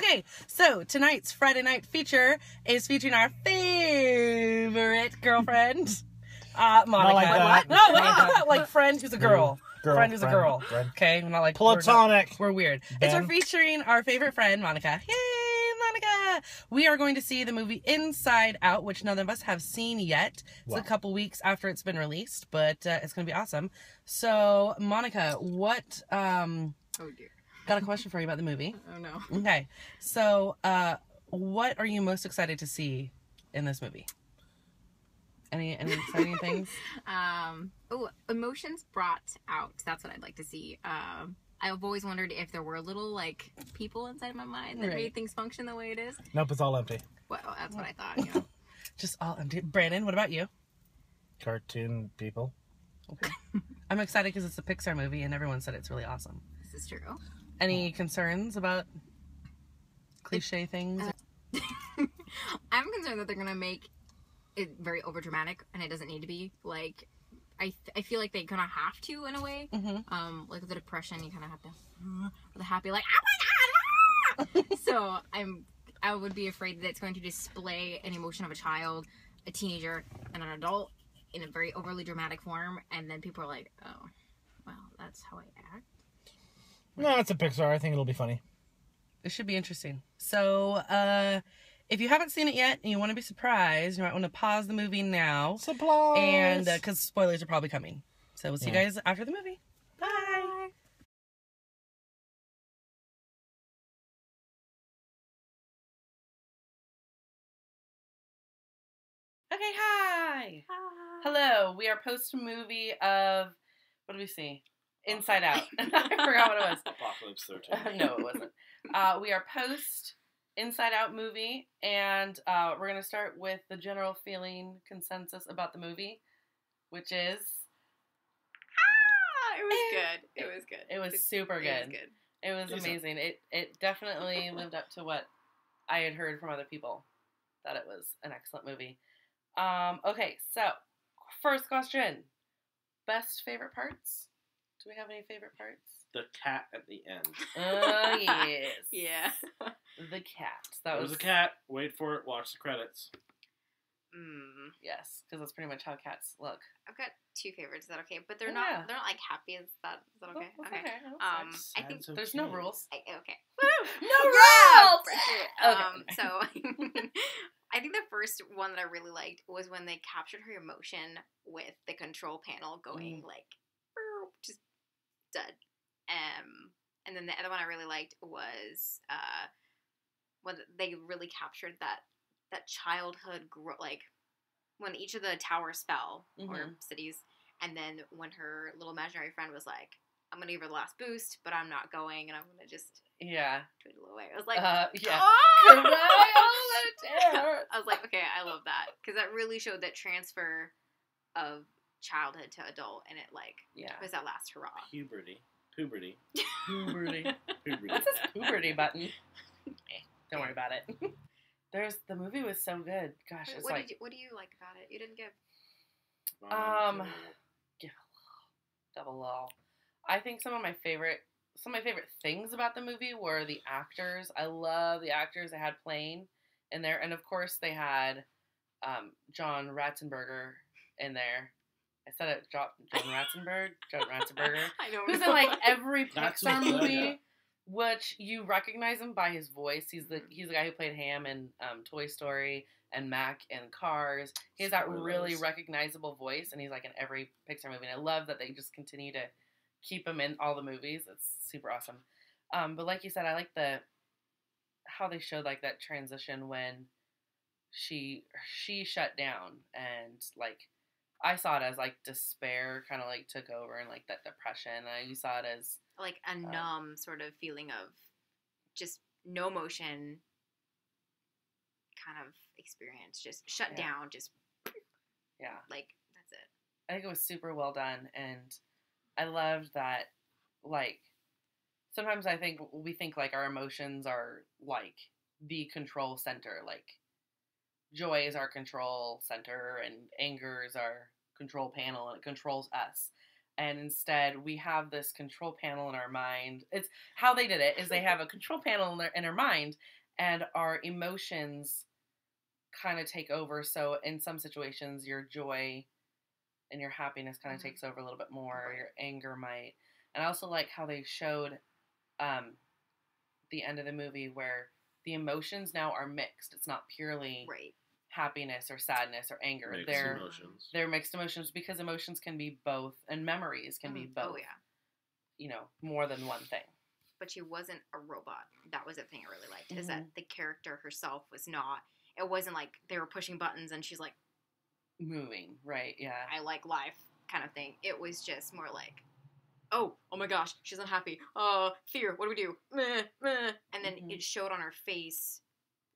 Okay, so tonight's Friday night feature is featuring our favorite girlfriend, Monica. Not like that. No, like friend who's a girl. Friend who's a girl. Friend. Okay, not like Platonic. We're weird. Ben. It's our featuring our favorite friend, Monica. Yay, Monica! We are going to see the movie Inside Out, which none of us have seen yet. It's a couple weeks after it's been released, but it's going to be awesome. So, Monica, what? Oh dear. Got a question for you about the movie. Oh no. Okay, so what are you most excited to see in this movie? Any exciting things? Emotions brought out. That's what I'd like to see. I've always wondered if there were little like people inside my mind that made things function the way it is. Nope, it's all empty. Well, that's what I thought. You know. Just all empty. Brandon, what about you? Cartoon people. Okay. I'm excited because it's a Pixar movie and everyone said it's really awesome. This is true. Any concerns about cliche things? I'm concerned that they're gonna make it very overdramatic, and it doesn't need to be. Like, I feel like they kind of have to in a way. Mm-hmm. Like with the depression, you kind of have to. With the happy, like, oh my god! Ah! So I would be afraid that it's going to display an emotion of a child, a teenager, and an adult in a very overly dramatic form, and then people are like, oh, well, that's how I act. No, it's a Pixar. I think it'll be funny. It should be interesting. So, if you haven't seen it yet and you want to be surprised, you might want to pause the movie now. Surprise! And, because spoilers are probably coming. So, we'll see you guys after the movie. Bye! Okay, hi! Hello, we are post-movie of, what do we see? Inside Out. I forgot what it was. Apocalypse 13. No, it wasn't. We are post Inside Out movie, and we're going to start with the general feeling consensus about the movie, which is... It was good. It was good. It was super good. It was good. It was amazing. It definitely lived up to what I had heard from other people, that it was an excellent movie. Okay, so, first question. Best favorite parts? Do we have any favorite parts? The cat at the end. Oh, yes. Yeah. The cat. There was a cat. Wait for it. Watch the credits. Yes, because that's pretty much how cats look. I've got two favorites. Is that okay? But they're not like happy. Is that okay? Oh, okay. Okay. I think there's no rules. Okay. No rules. So I think the first one that I really liked was when they captured her emotion with the control panel going like just dead. And then the other one I really liked was when they really captured that childhood like when each of the towers fell or cities, and then when her little imaginary friend was like, I'm gonna give her the last boost, but I'm not going, and I'm gonna just twiddle away. I was like, I was like, okay, I love that, because that really showed that transfer of childhood to adult, and it was that last hurrah. Puberty. What's this puberty button? Don't worry about it. The movie was so good. Gosh, it's what do you like about it? You didn't give. Give double lol. I think some of my favorite things about the movie were the actors. I love the actors they had playing in there, and of course they had John Ratzenberger in there. I said it, John Ratzenberger. I don't know. Who's in like every Pixar movie, which you recognize him by his voice. He's the guy who played Ham in Toy Story and Mac in Cars. He has that really recognizable voice, and he's like in every Pixar movie. And I love that they just continue to keep him in all the movies. It's super awesome. But like you said, I like how they showed like that transition when she shut down, and like I saw it as like despair kind of like took over, and like that depression. You saw it as like a numb sort of feeling of just no motion kind of experience, just shut down, just like that's it. I think it was super well done, and I loved that. Like sometimes we think like our emotions are like the control center, like joy is our control center and anger is our control panel and it controls us. And instead, we have this control panel in our mind. It's how they did it is they have a control panel in their mind, and our emotions kind of take over. So in some situations, your joy and your happiness kind of takes over a little bit more. Your anger might. And I also like how they showed the end of the movie where the emotions now are mixed. It's not purely happiness or sadness or anger. They're mixed emotions because emotions can be both, and memories can be both. Oh, yeah. You know, more than one thing. But she wasn't a robot. That was the thing I really liked, is that the character herself was not, it wasn't like they were pushing buttons and she's like, moving, right, yeah. I like life kind of thing. It was just more like, oh my gosh, she's unhappy. Fear, what do we do? Meh, meh. And then it showed on her face,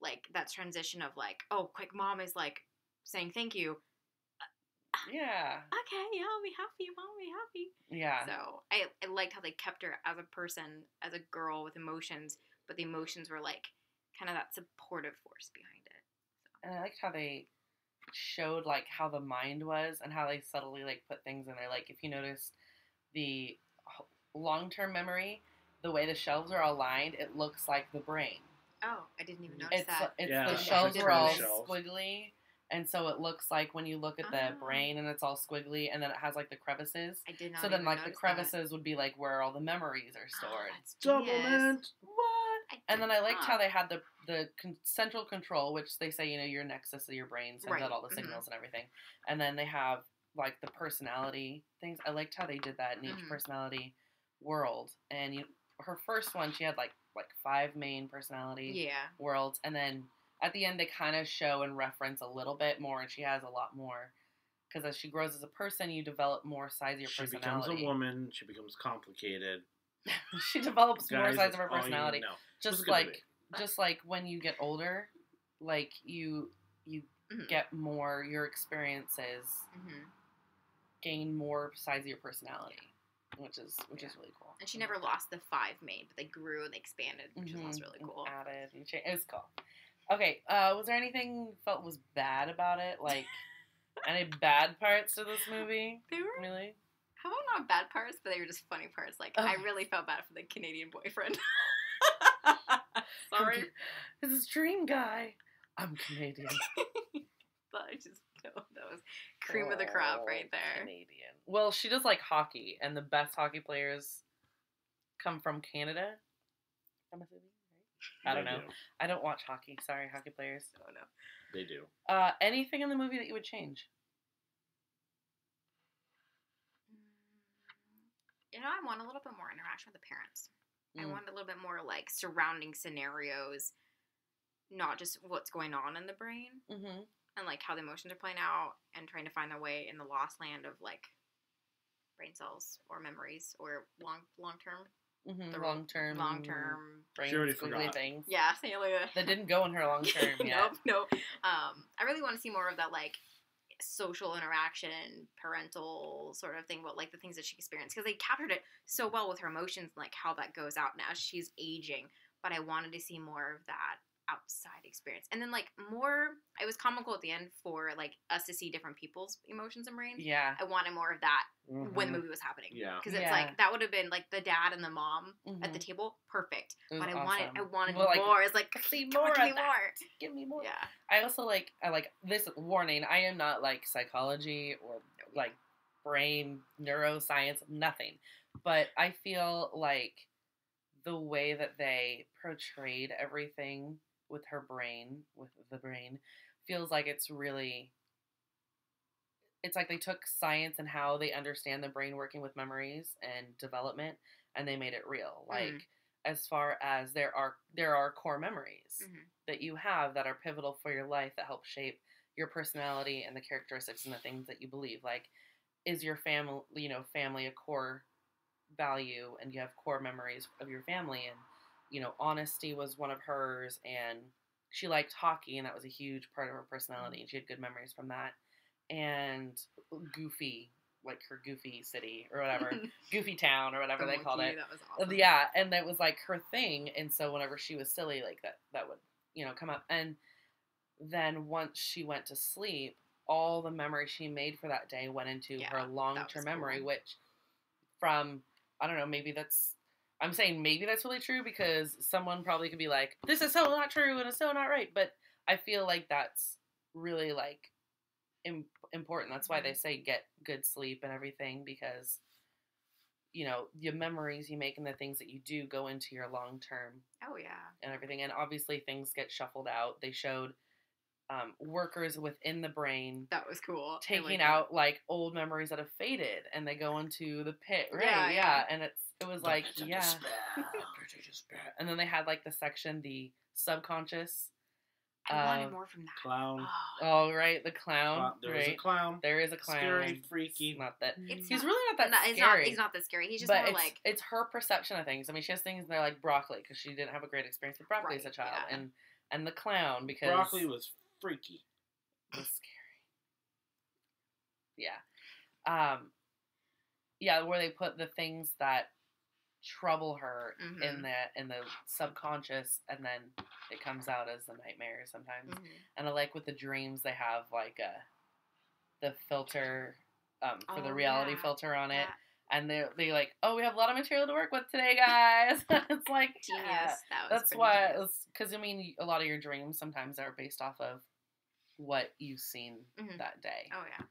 like, that transition of like, oh, quick, mom is like saying thank you. Yeah. Okay, yeah, I'll be happy, mom will be happy. Yeah. So I liked how they kept her as a person, as a girl with emotions, but the emotions were like kind of that supportive force behind it. So. And I liked how they showed like how the mind was and how they subtly like put things in there. Like if you noticed the long-term memory, the way the shelves are all lined, it looks like the brain. Oh, I didn't even notice that. The shelves are all squiggly, and so it looks like when you look at the brain and it's all squiggly, and then it has like the crevices. I did not. So then like the crevices would be like where all the memories are stored. Supplement. What? And then I liked how they had the central control, which they say, you know, your nexus of your brain sends out all the signals and everything. And then they have like the personality things. I liked how they did that in each personality world. And her first one, she had like 5 main personality worlds, and then at the end they kind of show and reference a little bit more, and she has a lot more. Because as she grows as a person, you develop more sides of your personality. She becomes a woman. She becomes complicated. She develops more sides of her personality. Just like when you get older, like you get more, your experiences gain more sides of your personality, which is really cool. And she never lost the 5 main, but they grew and they expanded, which was also really cool. And added and changed. It was cool. Okay, was there anything you felt was bad about it? Like any bad parts to this movie? They were really. How about not bad parts, but they were just funny parts. Like, I really felt bad for the Canadian boyfriend. Sorry. This is Dream Guy. I'm Canadian. But I just, that was cream of the crop right there. Canadian. Well, she does like hockey, and the best hockey players come from Canada. I'm assuming, right? I don't know. I don't watch hockey. Sorry, hockey players. Oh, no. They do. Anything in the movie that you would change? You know, I want a little bit more interaction with the parents. I want a little bit more, like, surrounding scenarios, not just what's going on in the brain, and, like, how the emotions are playing out, and trying to find their way in the lost land of, like, brain cells, or memories, or long-term. Long-term brain squiggly things. Yeah, something like that. That didn't go in her long-term yet. No. I really want to see more of that, like, social interaction, parental sort of thing, about like the things that she experienced, because they captured it so well with her emotions, like how that goes out now as she's aging. But I wanted to see more of that outside experience, and then like more. It was comical at the end for like us to see different people's emotions and brains. Yeah, I wanted more of that when the movie was happening. Yeah, because it's like that would have been like the dad and the mom at the table, perfect. But I wanted more. It's like see more. Give me more. Yeah. I also like this warning. I am not like psychology or like brain neuroscience, nothing. But I feel like the way that they portrayed everything with the brain, feels like it's like they took science and how they understand the brain working with memories and development, and they made it real. Like, as far as there are core memories that you have that are pivotal for your life, that help shape your personality and the characteristics and the things that you believe. Like, is your family a core value, and you have core memories of your family, and honesty was one of hers, and she liked hockey, and that was a huge part of her personality, and she had good memories from that. And Goofy, like her Goofy City or whatever, Goofy Town or whatever they called it. That was awesome. Yeah, and that was like her thing, and so whenever she was silly, like that would come up. And then once she went to sleep, all the memories she made for that day went into her long-term memory, which from, I don't know, maybe that's, I'm saying maybe that's really true because someone probably could be like, this is so not true and it's so not right. But I feel like that's really like important. That's why they say get good sleep and everything because, you know, your memories you make and the things that you do go into your long term. Oh, yeah. And everything. And obviously things get shuffled out. They showed workers within the brain That was cool. taking out like old memories that have faded and they go into the pit, right? Yeah. And it was like, yeah. And then they had like the section, the subconscious. I wanted more from that. Clown. Oh, right, the clown. There right? is a clown. There is a clown. Scary, freaky. Not that. It's He's not- really not that He's scary. not that scary. He's just but more it's, like... it's her perception of things. I mean, she has things they're like broccoli because she didn't have a great experience with broccoli as a Right, child, yeah. and the clown because Broccoli was freaky. was scary. Yeah. Yeah, where they put the things that trouble her Mhm. in the subconscious, and then it comes out as the nightmare sometimes. Mhm. And I like with the dreams they have like the filter for the Oh, reality yeah. filter on it, Yeah. and they like, oh, we have a lot of material to work with today, guys. It's like Genius. yeah. That was That's pretty why genius. because I mean a lot of your dreams sometimes are based off of what you've seen Mhm. that day. Oh, yeah.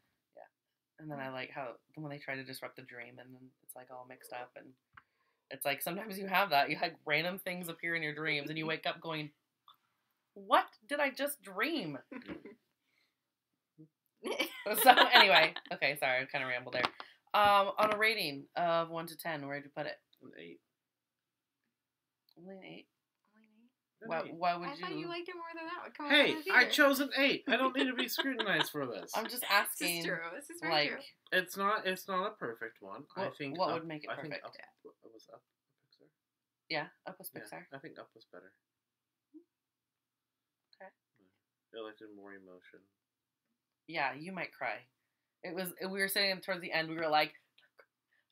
And then I like how when they try to disrupt the dream and then it's like all mixed up and it's like sometimes you have that. You like random things appear in your dreams and you wake up going, what did I just dream? So anyway, okay, sorry, I kind of rambled there. On a rating of 1 to 10, where'd you put it? An 8. Only an 8. An Why, 8. why would I thought you liked it more than that. Come on, Hey, let's I hear it. chose an 8. I don't need to be scrutinized for this. I'm just This asking, is true. This is very like, true. It's not a perfect one. I What- think what Up- would make it I think perfect? Up, it was Up Pixar. yeah, Up was Yeah, Pixar. I think Up was better. Okay. I liked it more emotion. Yeah, you might cry. We were sitting towards the end, we were like,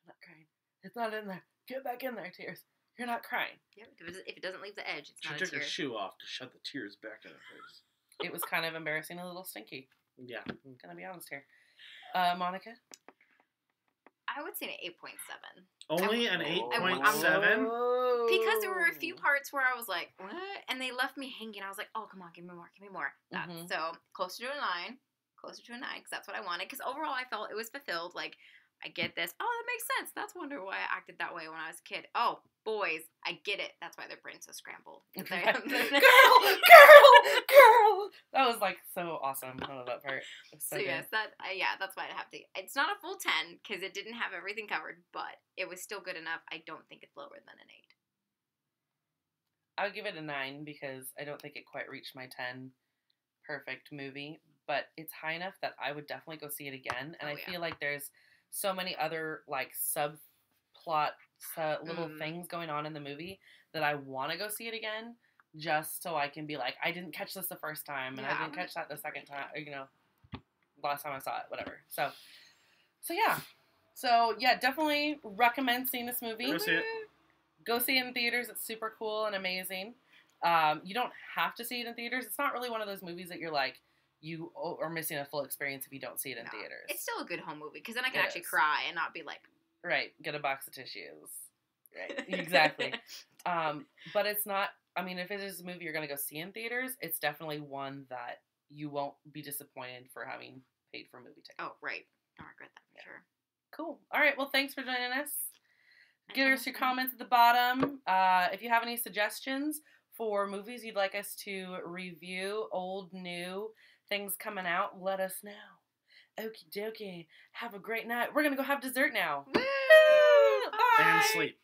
I'm not crying. It's not in there. Get back in there, tears. You're not crying. Yep. If it doesn't leave the edge, it's She not a took tear. her shoe off to shut the tears back in her face. It was kind of embarrassing, a little stinky. Yeah. I'm gonna be honest here. Monica? I would say an 8.7. Only an I'm- 8.7? Because there were a few parts where I was like, what? And they left me hanging. I was like, oh, come on, give me more, give me more. Mhm. So closer to a 9, because that's what I wanted. Because overall, I felt it was fulfilled. Like, I get this. Oh, that makes sense. That's wonder why I acted that way when I was a kid. Oh, boys, I get it. That's why their brains so scrambled. girl! They're- Girl! That was like so awesome. I love that part. It was so So good. yes, that's why I have to. It's not a full 10 because it didn't have everything covered, but it was still good enough. I don't think it's lower than an 8. I would give it a 9 because I don't think it quite reached my 10 perfect movie, but it's high enough that I would definitely go see it again. And Oh, I yeah. feel like there's so many other like subplot little things going on in the movie that I want to go see it again just so I can be like, I didn't catch this the first time and Yeah, I didn't catch that the second time, or, you know, last time I saw it, whatever. So yeah. So yeah, definitely recommend seeing this movie. Go see it. Go see it in theaters. It's super cool and amazing. You don't have to see it in theaters. It's not really one of those movies that you're like, you are missing a full experience if you don't see it in No, theaters. It's still a good home movie because then I can It actually is. cry and not be like, Right. Get a box of tissues. Right. Exactly. But it's not, I mean, if it is a movie you're going to go see in theaters, it's definitely one that you won't be disappointed for having paid for movie tickets. Oh, right. I don't regret that for Yeah. sure. Cool. All right. Well, thanks for joining us. Give us your Awesome. comments at the bottom. If you have any suggestions for movies you'd like us to review, old, new, things coming out, let us know. Okie dokie. Have a great night. We're going to go have dessert now. Woo! Bye. And sleep.